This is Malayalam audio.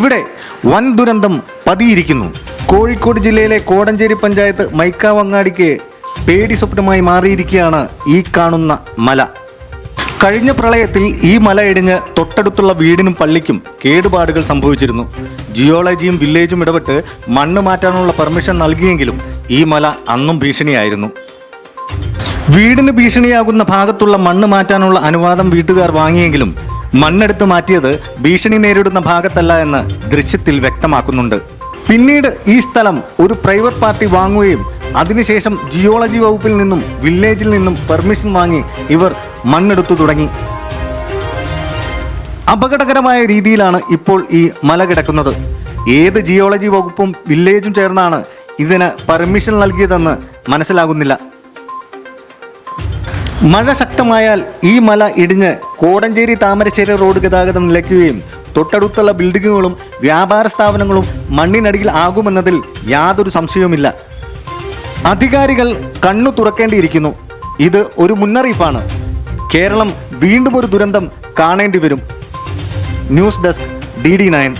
ഇവിടെ വൻ ദുരന്തം പതിയിരിക്കുന്നു. കോഴിക്കോട് ജില്ലയിലെ കോടഞ്ചേരി പഞ്ചായത്ത് മൈക്കാവ് അങ്ങാടിക്ക് പേടി സ്വപ്നമായി മാറിയിരിക്കുകയാണ് ഈ കാണുന്ന മല. കഴിഞ്ഞ പ്രളയത്തിൽ ഈ മല ഇടിഞ്ഞ് തൊട്ടടുത്തുള്ള വീടിനും പള്ളിക്കും കേടുപാടുകൾ സംഭവിച്ചിരുന്നു. ജിയോളജിയും വില്ലേജും ഇടപെട്ട് മണ്ണ് മാറ്റാനുള്ള പെർമിഷൻ നൽകിയെങ്കിലും ഈ മല അന്നും ഭീഷണിയായിരുന്നു. വീടിന് ഭീഷണിയാകുന്ന ഭാഗത്തുള്ള മണ്ണ് മാറ്റാനുള്ള അനുവാദം വീട്ടുകാർ വാങ്ങിയെങ്കിലും മണ്ണെടുത്ത് മാറ്റിയത് ഭീഷണി നേരിടുന്ന ഭാഗത്തല്ല എന്ന് ദൃശ്യത്തിൽ വ്യക്തമാക്കുന്നുണ്ട്. പിന്നീട് ഈ സ്ഥലം ഒരു പ്രൈവറ്റ് പാർട്ടി വാങ്ങുകയും അതിനുശേഷം ജിയോളജി വകുപ്പിൽ നിന്നും വില്ലേജിൽ നിന്നും പെർമിഷൻ വാങ്ങി ഇവർ മണ്ണെടുത്തു തുടങ്ങി. അപകടകരമായ രീതിയിലാണ് ഇപ്പോൾ ഈ മല കിടക്കുന്നത്. ഏത് ജിയോളജി വകുപ്പും വില്ലേജും ചേർന്നാണ് ഇതിന് പെർമിഷൻ നൽകിയതെന്ന് മനസ്സിലാകുന്നില്ല. മഴ ശക്തമായാൽ ഈ മല ഇടിഞ്ഞ് കോടഞ്ചേരി താമരശ്ശേരി റോഡ് ഗതാഗതം നിലയ്ക്കുകയും തൊട്ടടുത്തുള്ള ബിൽഡിങ്ങുകളും വ്യാപാര സ്ഥാപനങ്ങളും മണ്ണിനടിയിൽ ആകുമെന്നതിൽ യാതൊരു സംശയവുമില്ല. അധികാരികൾ കണ്ണു തുറക്കേണ്ടിയിരിക്കുന്നു. ഇത് ഒരു മുന്നറിയിപ്പാണ്. കേരളം വീണ്ടും ഒരു ദുരന്തം കാണേണ്ടി വരും. News desk DD9.